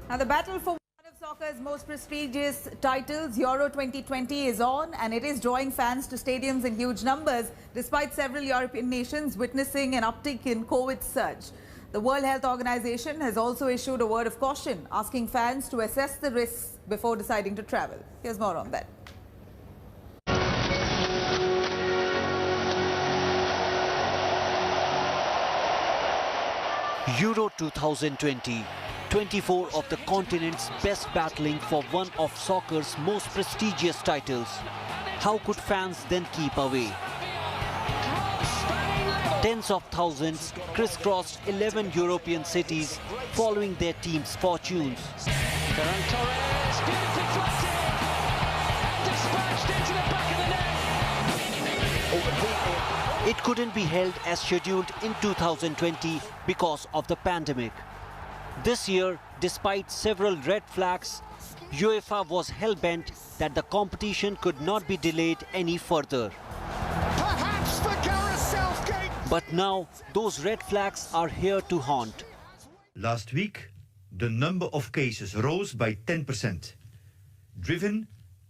Now, the battle for one of soccer's most prestigious titles, Euro 2020, is on, and it is drawing fans to stadiums in huge numbers, despite several European nations witnessing an uptick in COVID surge. The World Health Organization has also issued a word of caution, asking fans to assess the risks before deciding to travel. Here's more on that. Euro 2020. 24 of the continent's best battling for one of soccer's most prestigious titles. How could fans then keep away? Tens of thousands crisscrossed 11 European cities following their team's fortunes. It couldn't be held as scheduled in 2020 because of the pandemic. This year, despite several red flags, UEFA was hell-bent that the competition could not be delayed any further. Perhaps the carousel gate. But now, those red flags are here to haunt. Last week, the number of cases rose by 10%, driven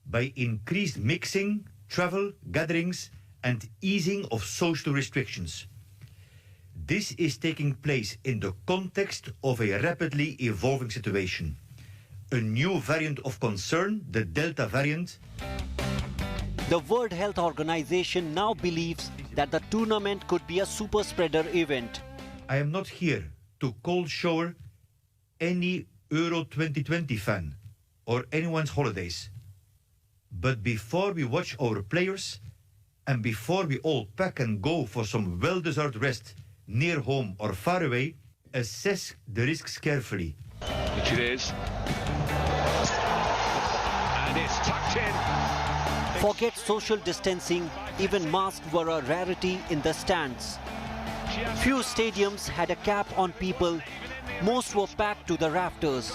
by increased mixing, travel, gatherings, and easing of social restrictions. This is taking place in the context of a rapidly evolving situation. A new variant of concern, the Delta variant. The World Health Organization now believes that the tournament could be a super spreader event. I am not here to cold shower any Euro 2020 fan or anyone's holidays. But before we watch our players and before we all pack and go for some well-deserved rest near home or far away, assess the risks carefully. Which it is. And it's tucked in. Forget social distancing, even masks were a rarity in the stands. Few stadiums had a cap on people. Most were packed to the rafters.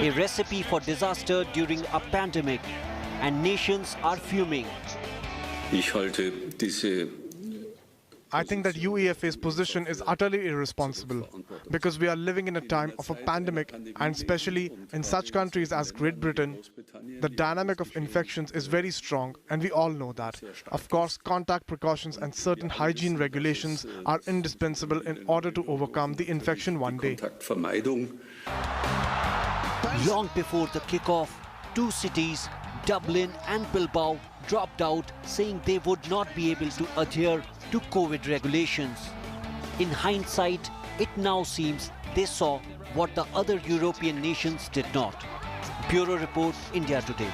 A recipe for disaster during a pandemic, and nations are fuming. I think that UEFA's position is utterly irresponsible because we are living in a time of a pandemic, and especially in such countries as Great Britain, the dynamic of infections is very strong, and we all know that. Of course, contact precautions and certain hygiene regulations are indispensable in order to overcome the infection one day. Long before the kickoff, two cities, Dublin and Bilbao, dropped out, saying they would not be able to adhere to COVID regulations. In hindsight, it now seems they saw what the other European nations did not. Bureau Report, India Today.